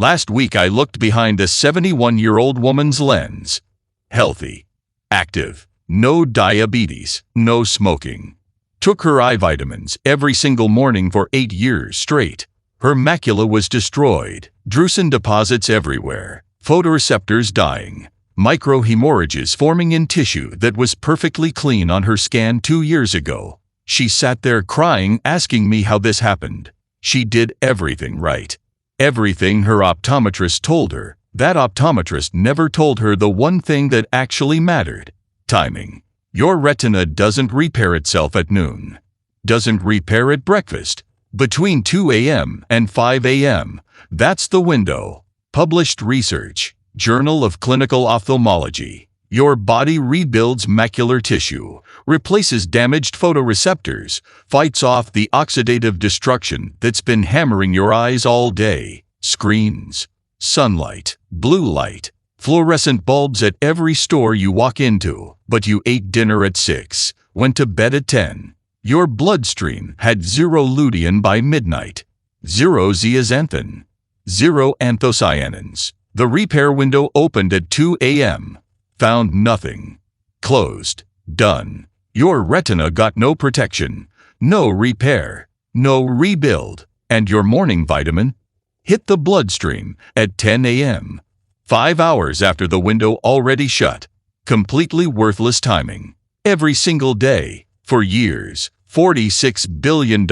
Last week I looked behind a 71-year-old woman's lens. Healthy, active, no diabetes, no smoking. Took her eye vitamins every single morning for 8 years straight. Her macula was destroyed, drusen deposits everywhere, photoreceptors dying, microhemorrhages forming in tissue that was perfectly clean on her scan 2 years ago. She sat there crying, asking me how this happened. She did everything right. Everything her optometrist told her. That optometrist never told her the one thing that actually mattered: timing. Your retina doesn't repair itself at noon. Doesn't repair at breakfast. Between 2 a.m. and 5 a.m. That's the window. Published research. Journal of Clinical Ophthalmology. Your body rebuilds macular tissue, replaces damaged photoreceptors, fights off the oxidative destruction that's been hammering your eyes all day. Screens, sunlight, blue light, fluorescent bulbs at every store you walk into, but you ate dinner at 6, went to bed at 10. Your bloodstream had 0 lutein by midnight, 0 zeaxanthin, 0 anthocyanins. The repair window opened at 2 a.m. Found nothing. Closed. Done. Your retina got no protection, no repair, no rebuild. And your morning vitamin hit the bloodstream at 10 a.m. 5 hours after the window already shut. Completely worthless timing. Every single day. For years. $46 billion.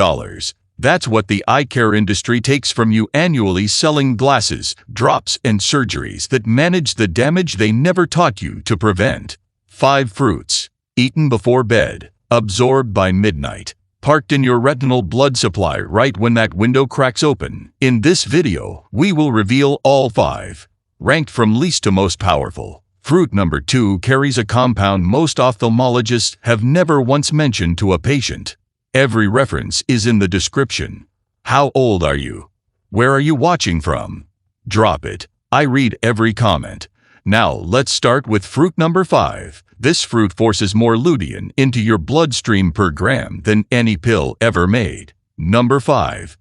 That's what the eye care industry takes from you annually, selling glasses, drops, and surgeries that manage the damage they never taught you to prevent. 5 fruits. Eaten before bed. Absorbed by midnight. Parked in your retinal blood supply right when that window cracks open. In this video, we will reveal all 5. Ranked from least to most powerful. Fruit number 2 carries a compound most ophthalmologists have never once mentioned to a patient. Every reference is in the description. How old are you? Where are you watching from? Drop it. I read every comment. Now let's start with fruit number 5. This fruit forces more lutein into your bloodstream per gram than any pill ever made. Number 5.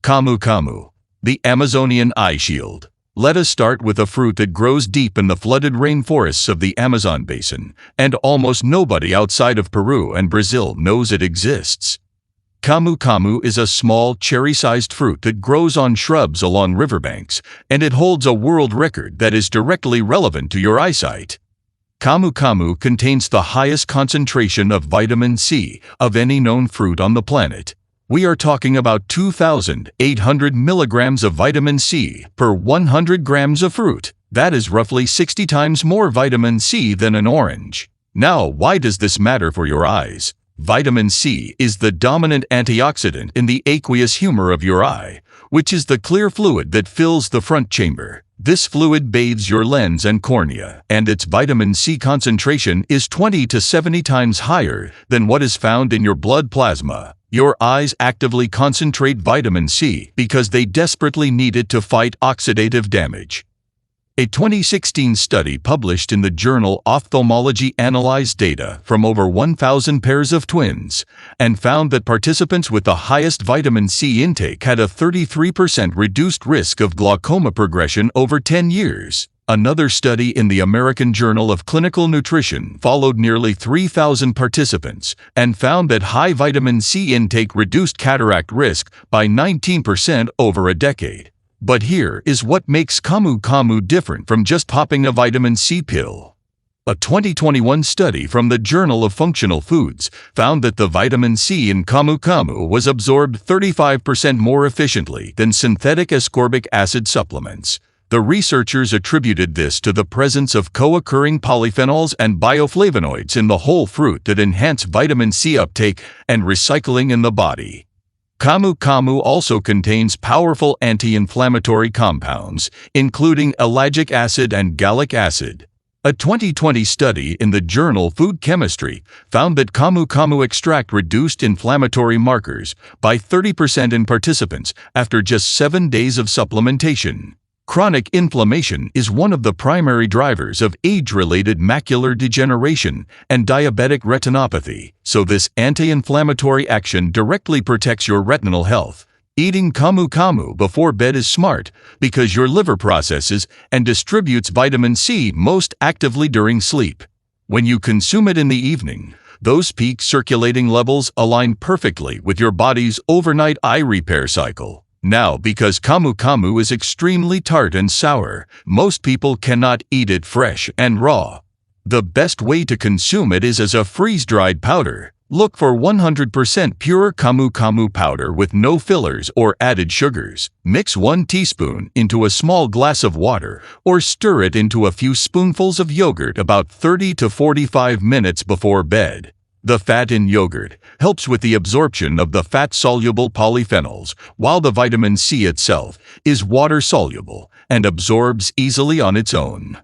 Camu Camu, the Amazonian eye shield. Let us start with a fruit that grows deep in the flooded rainforests of the Amazon basin, and almost nobody outside of Peru and Brazil knows it exists. Camu Camu is a small, cherry-sized fruit that grows on shrubs along riverbanks, and it holds a world record that is directly relevant to your eyesight. Camu Camu contains the highest concentration of vitamin C of any known fruit on the planet. We are talking about 2,800 milligrams of vitamin C per 100 grams of fruit. That is roughly 60 times more vitamin C than an orange. Now, why does this matter for your eyes? Vitamin C is the dominant antioxidant in the aqueous humor of your eye, which is the clear fluid that fills the front chamber. This fluid bathes your lens and cornea, and its vitamin C concentration is 20 to 70 times higher than what is found in your blood plasma. Your eyes actively concentrate vitamin C because they desperately need it to fight oxidative damage. A 2016 study published in the journal Ophthalmology analyzed data from over 1,000 pairs of twins and found that participants with the highest vitamin C intake had a 33% reduced risk of glaucoma progression over 10 years. Another study in the American Journal of Clinical Nutrition followed nearly 3,000 participants and found that high vitamin C intake reduced cataract risk by 19% over a decade. But here is what makes Camu Camu different from just popping a vitamin C pill. A 2021 study from the Journal of Functional Foods found that the vitamin C in Camu Camu was absorbed 35% more efficiently than synthetic ascorbic acid supplements. The researchers attributed this to the presence of co-occurring polyphenols and bioflavonoids in the whole fruit that enhance vitamin C uptake and recycling in the body. Camu Camu also contains powerful anti-inflammatory compounds, including ellagic acid and gallic acid. A 2020 study in the journal Food Chemistry found that Camu Camu extract reduced inflammatory markers by 30% in participants after just 7 days of supplementation. Chronic inflammation is one of the primary drivers of age-related macular degeneration and diabetic retinopathy, so this anti-inflammatory action directly protects your retinal health. Eating camu camu before bed is smart because your liver processes and distributes vitamin C most actively during sleep. When you consume it in the evening, those peak circulating levels align perfectly with your body's overnight eye repair cycle. Now, because camu camu is extremely tart and sour, most people cannot eat it fresh and raw. The best way to consume it is as a freeze-dried powder. Look for 100% pure camu camu powder with no fillers or added sugars. Mix 1 teaspoon into a small glass of water or stir it into a few spoonfuls of yogurt about 30 to 45 minutes before bed. The fat in yogurt helps with the absorption of the fat-soluble polyphenols, while the vitamin C itself is water-soluble and absorbs easily on its own.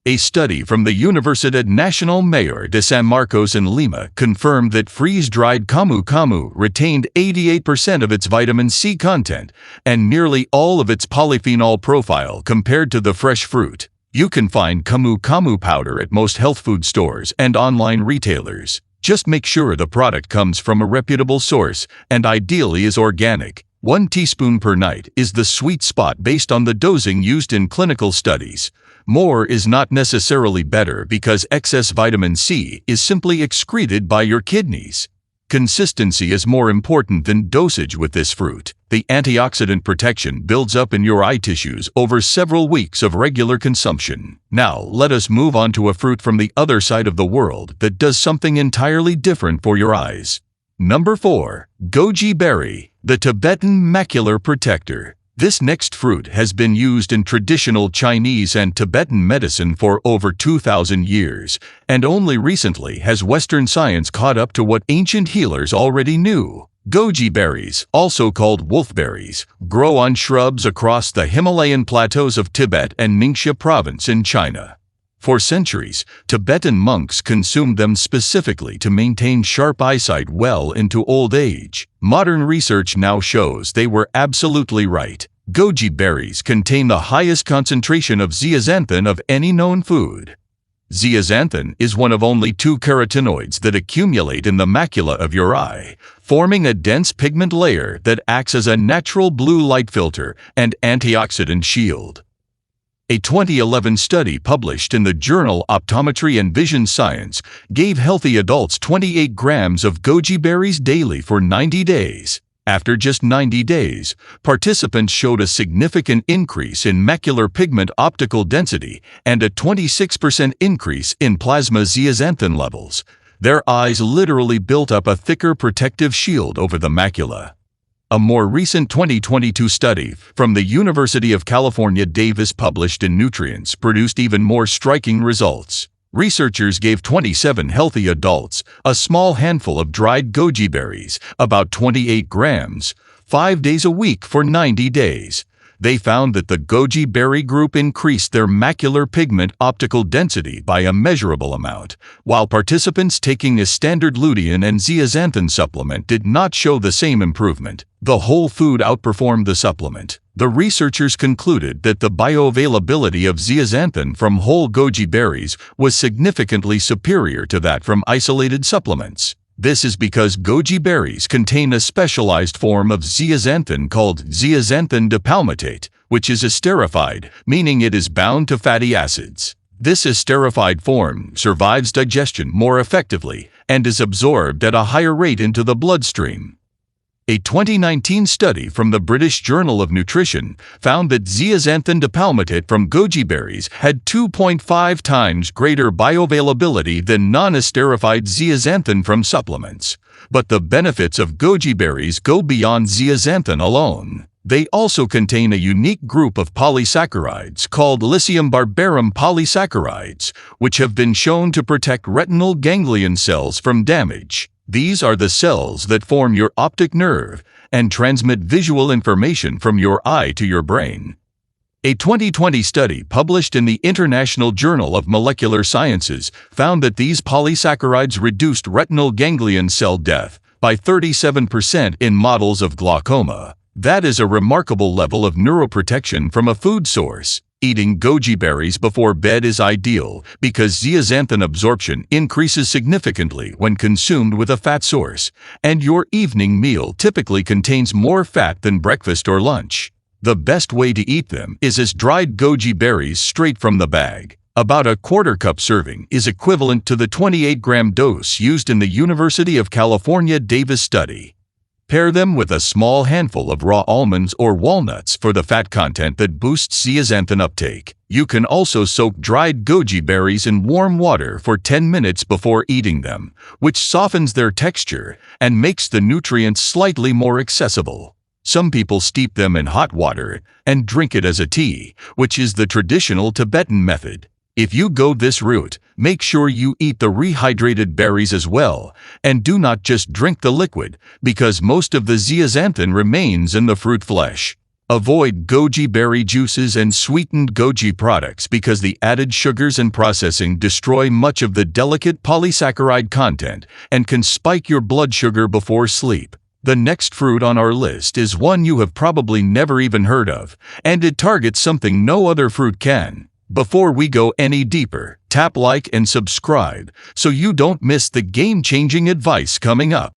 A study from the Universidad Nacional Mayor de San Marcos in Lima confirmed that freeze-dried camu camu retained 88% of its vitamin C content and nearly all of its polyphenol profile compared to the fresh fruit. You can find camu camu powder at most health food stores and online retailers. Just make sure the product comes from a reputable source and ideally is organic. 1 teaspoon per night is the sweet spot based on the dosing used in clinical studies. More is not necessarily better because excess vitamin C is simply excreted by your kidneys. Consistency is more important than dosage with this fruit. The antioxidant protection builds up in your eye tissues over several weeks of regular consumption. Now, let us move on to a fruit from the other side of the world that does something entirely different for your eyes. Number 4. Goji berry, the Tibetan macular protector. This next fruit has been used in traditional Chinese and Tibetan medicine for over 2,000 years, and only recently has Western science caught up to what ancient healers already knew. Goji berries, also called wolfberries, grow on shrubs across the Himalayan plateaus of Tibet and Ningxia province in China. For centuries, Tibetan monks consumed them specifically to maintain sharp eyesight well into old age. Modern research now shows they were absolutely right. Goji berries contain the highest concentration of zeaxanthin of any known food. Zeaxanthin is one of only 2 carotenoids that accumulate in the macula of your eye, forming a dense pigment layer that acts as a natural blue light filter and antioxidant shield. A 2011 study published in the journal Optometry and Vision Science gave healthy adults 28 grams of goji berries daily for 90 days. After just 90 days, participants showed a significant increase in macular pigment optical density and a 26% increase in plasma zeaxanthin levels. Their eyes literally built up a thicker protective shield over the macula. A more recent 2022 study from the University of California, Davis published in Nutrients produced even more striking results. Researchers gave 27 healthy adults a small handful of dried goji berries, about 28 grams, 5 days a week for 90 days. They found that the goji berry group increased their macular pigment optical density by a measurable amount, while participants taking a standard lutein and zeaxanthin supplement did not show the same improvement. The whole food outperformed the supplement. The researchers concluded that the bioavailability of zeaxanthin from whole goji berries was significantly superior to that from isolated supplements. This is because goji berries contain a specialized form of zeaxanthin called zeaxanthin dipalmitate, which is esterified, meaning it is bound to fatty acids. This esterified form survives digestion more effectively and is absorbed at a higher rate into the bloodstream. A 2019 study from the British Journal of Nutrition found that zeaxanthin dipalmitate from goji berries had 2.5 times greater bioavailability than non-esterified zeaxanthin from supplements. But the benefits of goji berries go beyond zeaxanthin alone. They also contain a unique group of polysaccharides called Lycium barbarum polysaccharides, which have been shown to protect retinal ganglion cells from damage. These are the cells that form your optic nerve and transmit visual information from your eye to your brain. A 2020 study published in the International Journal of Molecular Sciences found that these polysaccharides reduced retinal ganglion cell death by 37% in models of glaucoma. That is a remarkable level of neuroprotection from a food source. Eating goji berries before bed is ideal because zeaxanthin absorption increases significantly when consumed with a fat source, and your evening meal typically contains more fat than breakfast or lunch. The best way to eat them is as dried goji berries straight from the bag. About a quarter cup serving is equivalent to the 28-gram dose used in the University of California Davis study. Pair them with a small handful of raw almonds or walnuts for the fat content that boosts zeaxanthin uptake. You can also soak dried goji berries in warm water for 10 minutes before eating them, which softens their texture and makes the nutrients slightly more accessible. Some people steep them in hot water and drink it as a tea, which is the traditional Tibetan method. If you go this route, make sure you eat the rehydrated berries as well, and do not just drink the liquid, because most of the zeaxanthin remains in the fruit flesh. Avoid goji berry juices and sweetened goji products because the added sugars and processing destroy much of the delicate polysaccharide content and can spike your blood sugar before sleep. The next fruit on our list is one you have probably never even heard of, and it targets something no other fruit can. Before we go any deeper, tap like and subscribe so you don't miss the game-changing advice coming up.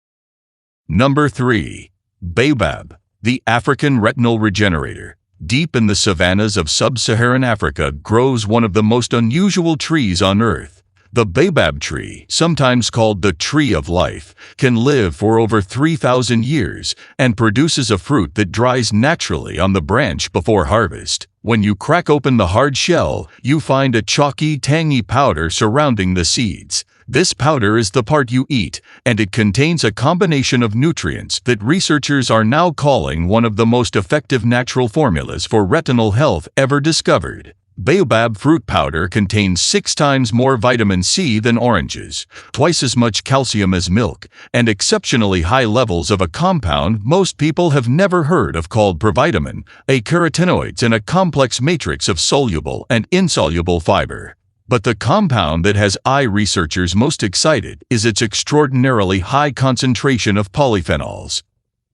Number 3. Baobab, the African retinal regenerator. Deep in the savannas of sub-Saharan Africa grows one of the most unusual trees on Earth. The baobab tree, sometimes called the tree of life, can live for over 3,000 years and produces a fruit that dries naturally on the branch before harvest. When you crack open the hard shell, you find a chalky, tangy powder surrounding the seeds. This powder is the part you eat, and it contains a combination of nutrients that researchers are now calling one of the most effective natural formulas for retinal health ever discovered. Baobab fruit powder contains 6 times more vitamin C than oranges, twice as much calcium as milk, and exceptionally high levels of a compound most people have never heard of called provitamin, a carotenoids and a complex matrix of soluble and insoluble fiber. But the compound that has eye researchers most excited is its extraordinarily high concentration of polyphenols.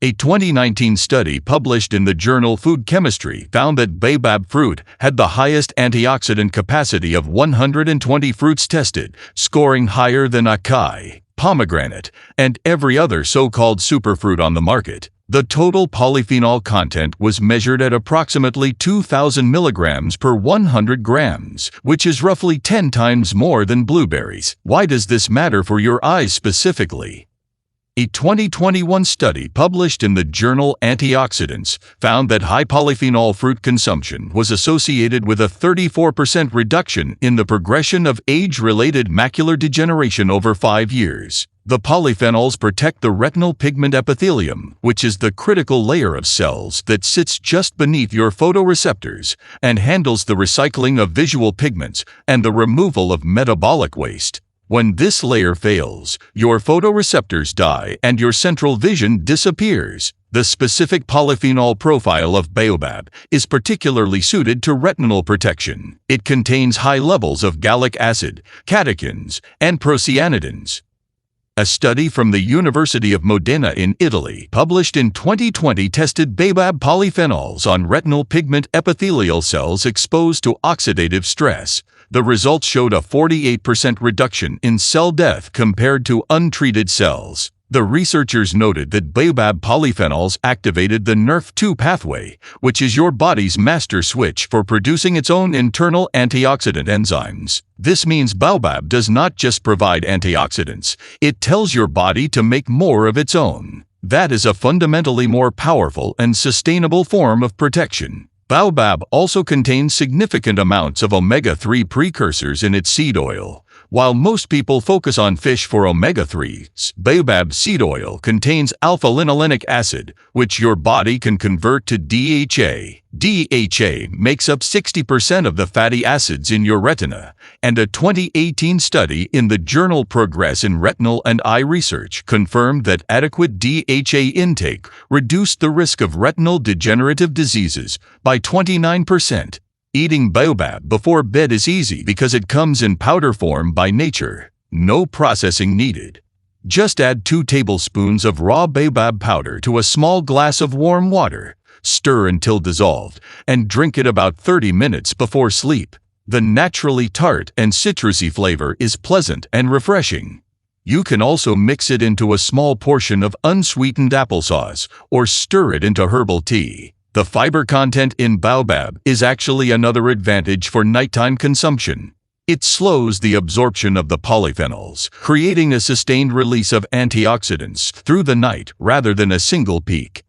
A 2019 study published in the journal Food Chemistry found that baobab fruit had the highest antioxidant capacity of 120 fruits tested, scoring higher than acai, pomegranate, and every other so-called superfruit on the market. The total polyphenol content was measured at approximately 2,000 milligrams per 100 grams, which is roughly 10 times more than blueberries. Why does this matter for your eyes specifically? A 2021 study published in the journal Antioxidants found that high polyphenol fruit consumption was associated with a 34% reduction in the progression of age-related macular degeneration over 5 years. The polyphenols protect the retinal pigment epithelium, which is the critical layer of cells that sits just beneath your photoreceptors and handles the recycling of visual pigments and the removal of metabolic waste. When this layer fails, your photoreceptors die and your central vision disappears. The specific polyphenol profile of baobab is particularly suited to retinal protection. It contains high levels of gallic acid, catechins, and procyanidins. A study from the University of Modena in Italy, published in 2020, tested baobab polyphenols on retinal pigment epithelial cells exposed to oxidative stress. The results showed a 48% reduction in cell death compared to untreated cells. The researchers noted that baobab polyphenols activated the NRF2 pathway, which is your body's master switch for producing its own internal antioxidant enzymes. This means baobab does not just provide antioxidants, it tells your body to make more of its own. That is a fundamentally more powerful and sustainable form of protection. Baobab also contains significant amounts of omega-3 precursors in its seed oil. While most people focus on fish for omega-3s, baobab seed oil contains alpha-linolenic acid, which your body can convert to DHA. DHA makes up 60% of the fatty acids in your retina, and a 2018 study in the journal Progress in Retinal and Eye Research confirmed that adequate DHA intake reduced the risk of retinal degenerative diseases by 29%. Eating baobab before bed is easy because it comes in powder form by nature. No processing needed. Just add 2 tablespoons of raw baobab powder to a small glass of warm water. stir until dissolved, and drink it about 30 minutes before sleep. The naturally tart and citrusy flavor is pleasant and refreshing. You can also mix it into a small portion of unsweetened applesauce or stir it into herbal tea. The fiber content in baobab is actually another advantage for nighttime consumption. It slows the absorption of the polyphenols, creating a sustained release of antioxidants through the night rather than a single peak.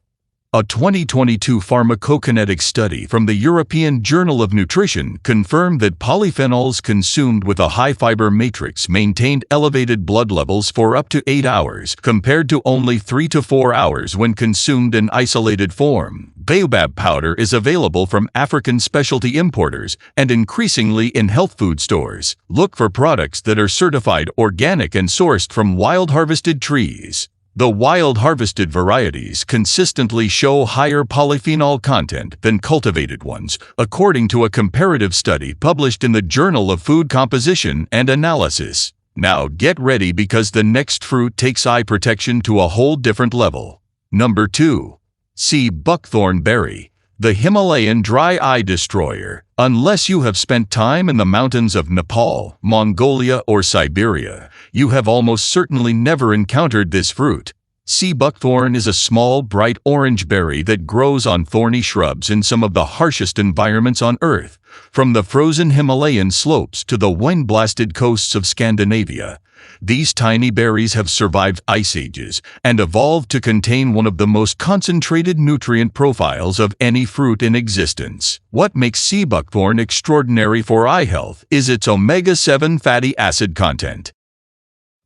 A 2022 pharmacokinetic study from the European Journal of Nutrition confirmed that polyphenols consumed with a high-fiber matrix maintained elevated blood levels for up to 8 hours, compared to only 3 to 4 hours when consumed in isolated form. Baobab powder is available from African specialty importers and increasingly in health food stores. Look for products that are certified organic and sourced from wild-harvested trees. The wild-harvested varieties consistently show higher polyphenol content than cultivated ones, according to a comparative study published in the Journal of Food Composition and Analysis. Now get ready, because the next fruit takes eye protection to a whole different level. Number 2. Sea buckthorn berry, the Himalayan dry eye destroyer. Unless you have spent time in the mountains of Nepal, Mongolia, or Siberia, you have almost certainly never encountered this fruit. Sea buckthorn is a small, bright orange berry that grows on thorny shrubs in some of the harshest environments on Earth, from the frozen Himalayan slopes to the wind-blasted coasts of Scandinavia. These tiny berries have survived ice ages and evolved to contain one of the most concentrated nutrient profiles of any fruit in existence. What makes sea buckthorn extraordinary for eye health is its omega-7 fatty acid content.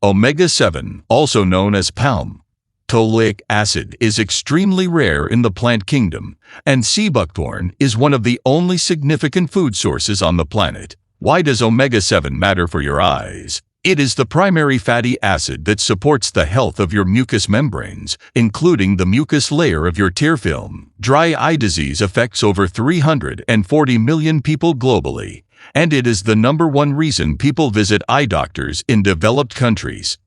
Omega-7, also known as palm-toleic acid, is extremely rare in the plant kingdom, and sea buckthorn is one of the only significant food sources on the planet. Why does omega-7 matter for your eyes? It is the primary fatty acid that supports the health of your mucous membranes, including the mucous layer of your tear film. Dry eye disease affects over 340 million people globally, and it is the #1 reason people visit eye doctors in developed countries.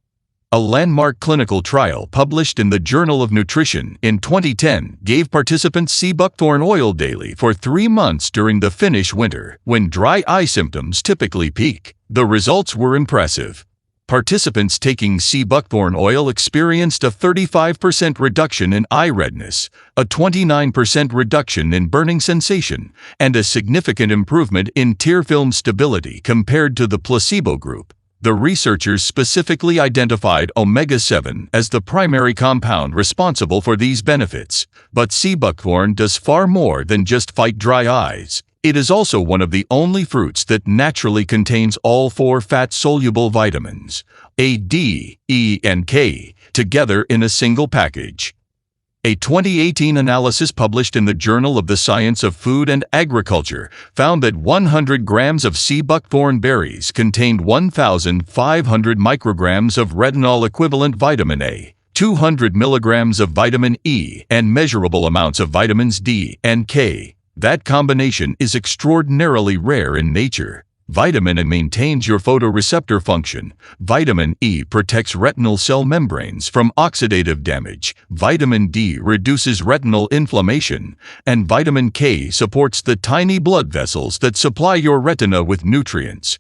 A landmark clinical trial published in the Journal of Nutrition in 2010 gave participants sea buckthorn oil daily for 3 months during the Finnish winter, when dry eye symptoms typically peak. The results were impressive. Participants taking sea buckthorn oil experienced a 35% reduction in eye redness, a 29% reduction in burning sensation, and a significant improvement in tear film stability compared to the placebo group. The researchers specifically identified omega-7 as the primary compound responsible for these benefits. But sea buckthorn does far more than just fight dry eyes. It is also one of the only fruits that naturally contains all 4 fat-soluble vitamins, A, D, E, and K, together in a single package. A 2018 analysis published in the Journal of the Science of Food and Agriculture found that 100 grams of sea buckthorn berries contained 1,500 micrograms of retinol-equivalent vitamin A, 200 milligrams of vitamin E, and measurable amounts of vitamins D and K. That combination is extraordinarily rare in nature. Vitamin A maintains your photoreceptor function. Vitamin E protects retinal cell membranes from oxidative damage. Vitamin D reduces retinal inflammation. And vitamin K supports the tiny blood vessels that supply your retina with nutrients.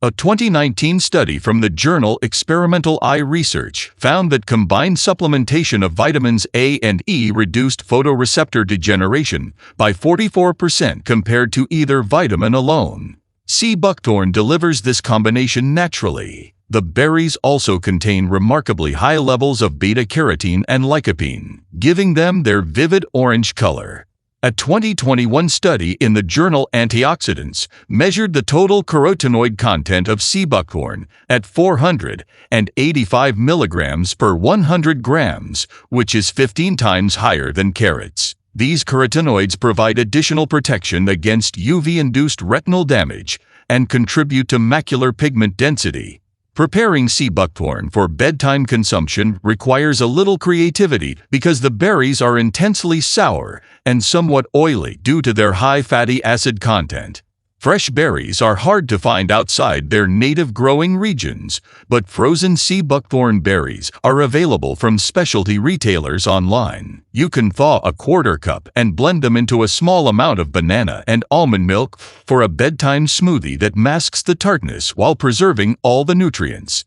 A 2019 study from the journal Experimental Eye Research found that combined supplementation of vitamins A and E reduced photoreceptor degeneration by 44% compared to either vitamin alone. Sea buckthorn delivers this combination naturally. The berries also contain remarkably high levels of beta-carotene and lycopene, giving them their vivid orange color. A 2021 study in the journal Antioxidants measured the total carotenoid content of sea buckthorn at 485 milligrams per 100 grams, which is 15 times higher than carrots. These carotenoids provide additional protection against UV-induced retinal damage and contribute to macular pigment density. Preparing sea buckthorn for bedtime consumption requires a little creativity because the berries are intensely sour and somewhat oily due to their high fatty acid content. Fresh berries are hard to find outside their native growing regions, but frozen sea buckthorn berries are available from specialty retailers online. You can thaw a quarter cup and blend them into a small amount of banana and almond milk for a bedtime smoothie that masks the tartness while preserving all the nutrients.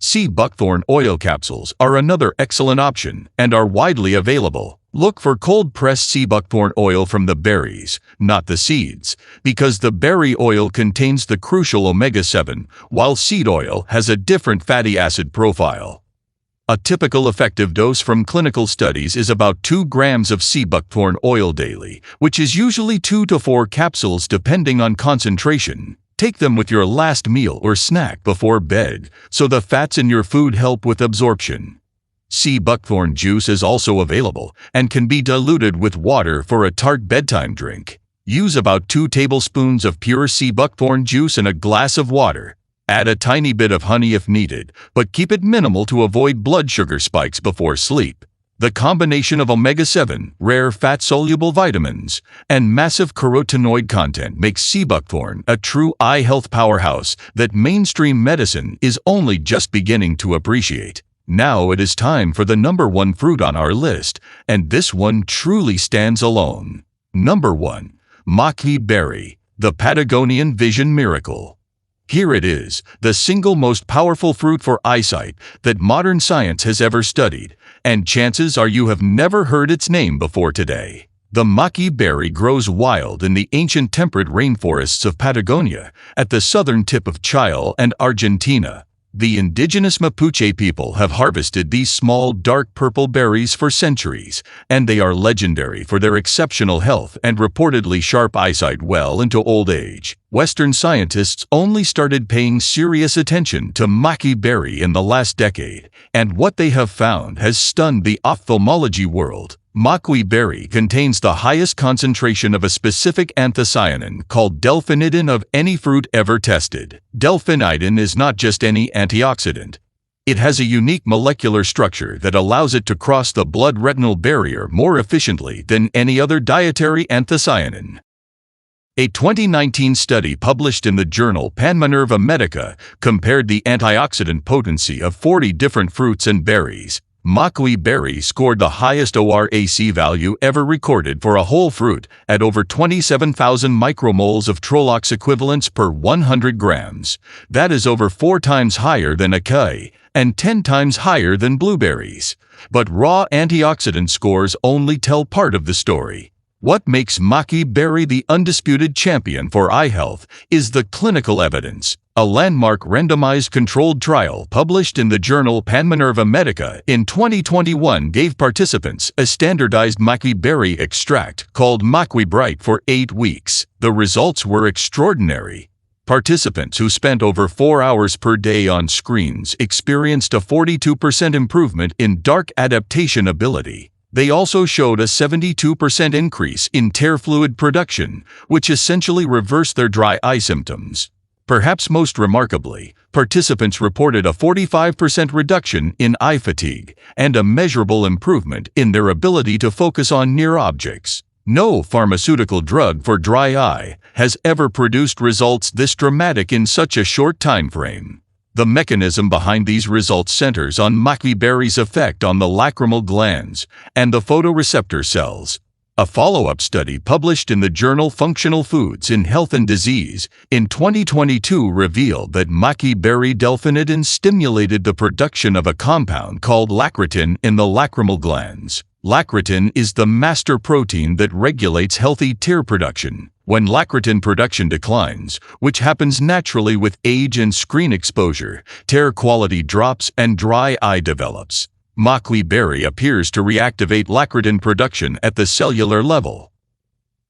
Sea buckthorn oil capsules are another excellent option and are widely available. Look for cold-pressed sea buckthorn oil from the berries, not the seeds, because the berry oil contains the crucial omega-7, while seed oil has a different fatty acid profile. A typical effective dose from clinical studies is about 2 grams of sea buckthorn oil daily, which is usually 2 to 4 capsules depending on concentration. Take them with your last meal or snack before bed, so the fats in your food help with absorption. Sea buckthorn juice is also available and can be diluted with water for a tart bedtime drink. Use about 2 tablespoons of pure sea buckthorn juice in a glass of water. Add a tiny bit of honey if needed, but keep it minimal to avoid blood sugar spikes before sleep. The combination of omega-7, rare fat-soluble vitamins, and massive carotenoid content makes sea buckthorn a true eye health powerhouse that mainstream medicine is only just beginning to appreciate. Now it is time for the number 1 fruit on our list, and this one truly stands alone. Number 1. Maqui berry, the Patagonian vision miracle. Here it is, the single most powerful fruit for eyesight that modern science has ever studied, and chances are you have never heard its name before today. The maqui berry grows wild in the ancient temperate rainforests of Patagonia, at the southern tip of Chile and Argentina. The indigenous Mapuche people have harvested these small, dark purple berries for centuries, and they are legendary for their exceptional health and reportedly sharp eyesight well into old age. Western scientists only started paying serious attention to maqui berry in the last decade, and what they have found has stunned the ophthalmology world. Maqui berry contains the highest concentration of a specific anthocyanin called delphinidin of any fruit ever tested. Delphinidin is not just any antioxidant. It has a unique molecular structure that allows it to cross the blood-retinal barrier more efficiently than any other dietary anthocyanin. A 2019 study published in the journal Panminerva Medica compared the antioxidant potency of 40 different fruits and berries. Maqui berry scored the highest ORAC value ever recorded for a whole fruit at over 27,000 micromoles of Trolox equivalents per 100 grams. That is over 4 times higher than acai and 10 times higher than blueberries. But raw antioxidant scores only tell part of the story. What makes maqui berry the undisputed champion for eye health is the clinical evidence. A landmark randomized controlled trial published in the journal Panminerva Medica in 2021 gave participants a standardized maqui berry extract called Maqui Bright for 8 weeks. The results were extraordinary. Participants who spent over 4 hours per day on screens experienced a 42% improvement in dark adaptation ability. They also showed a 72% increase in tear fluid production, which essentially reversed their dry eye symptoms. Perhaps most remarkably, participants reported a 45% reduction in eye fatigue and a measurable improvement in their ability to focus on near objects. No pharmaceutical drug for dry eye has ever produced results this dramatic in such a short time frame. The mechanism behind these results centers on maqui berry's effect on the lacrimal glands and the photoreceptor cells. A follow-up study published in the journal Functional Foods in Health and Disease in 2022 revealed that maqui berry delphinidin stimulated the production of a compound called lacretin in the lacrimal glands. Lacretin is the master protein that regulates healthy tear production. When lacretin production declines, which happens naturally with age and screen exposure, tear quality drops and dry eye develops. Maqui berry appears to reactivate lacretin production at the cellular level.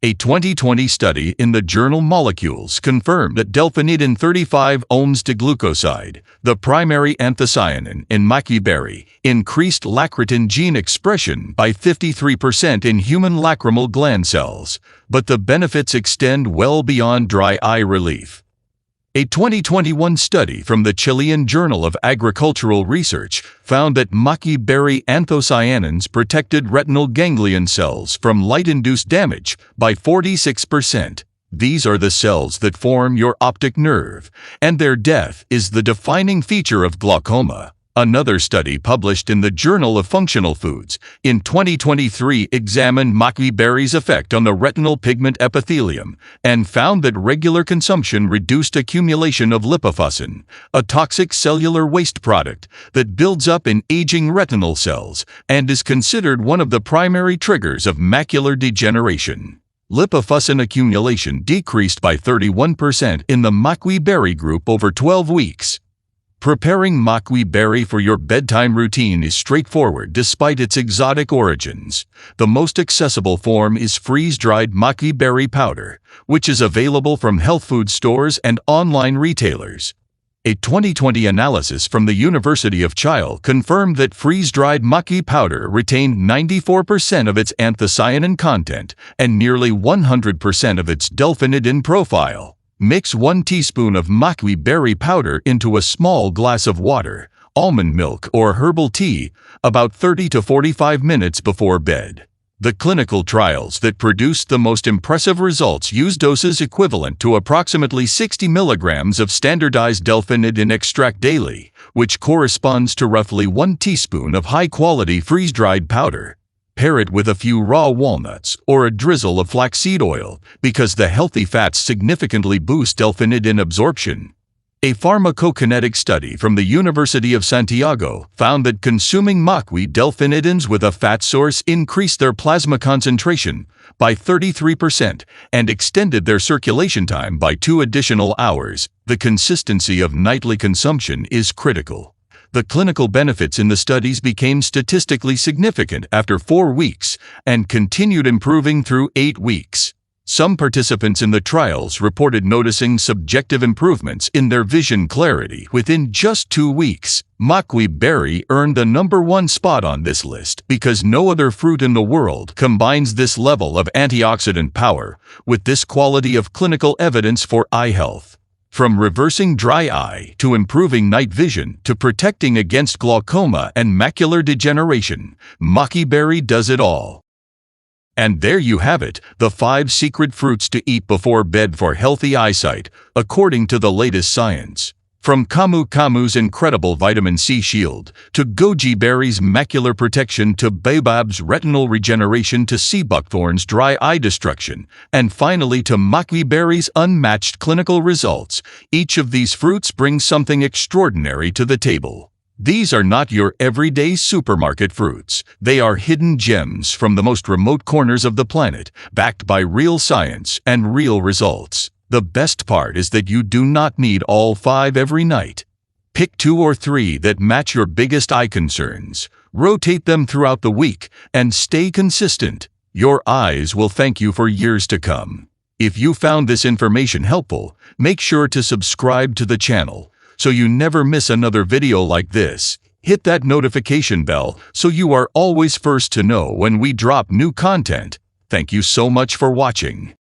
A 2020 study in the journal Molecules confirmed that delphinidin 35 ohms diglucoside, the primary anthocyanin in maqui berry, increased lacretin gene expression by 53% in human lacrimal gland cells, but the benefits extend well beyond dry eye relief. A 2021 study from the Chilean Journal of Agricultural Research found that maqui berry anthocyanins protected retinal ganglion cells from light-induced damage by 46%. These are the cells that form your optic nerve, and their death is the defining feature of glaucoma. Another study published in the Journal of Functional Foods in 2023 examined maqui berries' effect on the retinal pigment epithelium and found that regular consumption reduced accumulation of lipofuscin, a toxic cellular waste product that builds up in aging retinal cells and is considered one of the primary triggers of macular degeneration. Lipofuscin accumulation decreased by 31% in the maqui berry group over 12 weeks. Preparing maqui berry for your bedtime routine is straightforward despite its exotic origins. The most accessible form is freeze-dried maqui berry powder, which is available from health food stores and online retailers. A 2020 analysis from the University of Chile confirmed that freeze-dried maqui powder retained 94% of its anthocyanin content and nearly 100% of its delphinidin profile. Mix 1 teaspoon of maqui berry powder into a small glass of water, almond milk, or herbal tea about 30 to 45 minutes before bed. The clinical trials that produced the most impressive results used doses equivalent to approximately 60 milligrams of standardized delphinidin extract daily, which corresponds to roughly 1 teaspoon of high-quality freeze-dried powder. Pair it with a few raw walnuts or a drizzle of flaxseed oil because the healthy fats significantly boost delphinidin absorption. A pharmacokinetic study from the University of Santiago found that consuming maqui delphinidins with a fat source increased their plasma concentration by 33% and extended their circulation time by 2 additional hours. The consistency of nightly consumption is critical. The clinical benefits in the studies became statistically significant after 4 weeks and continued improving through 8 weeks. Some participants in the trials reported noticing subjective improvements in their vision clarity within just 2 weeks. Maqui berry earned the #1 spot on this list because no other fruit in the world combines this level of antioxidant power with this quality of clinical evidence for eye health. From reversing dry eye to improving night vision to protecting against glaucoma and macular degeneration, maqui berry does it all. And there you have it, the 5 secret fruits to eat before bed for healthy eyesight, according to the latest science. From Camu's incredible vitamin C shield, to goji berry's macular protection, to baobab's retinal regeneration, to sea buckthorn's dry eye destruction, and finally to maqui berry's unmatched clinical results, each of these fruits brings something extraordinary to the table. These are not your everyday supermarket fruits. They are hidden gems from the most remote corners of the planet, backed by real science and real results. The best part is that you do not need all 5 every night. Pick 2 or 3 that match your biggest eye concerns. Rotate them throughout the week and stay consistent. Your eyes will thank you for years to come. If you found this information helpful, make sure to subscribe to the channel so you never miss another video like this. Hit that notification bell so you are always first to know when we drop new content. Thank you so much for watching.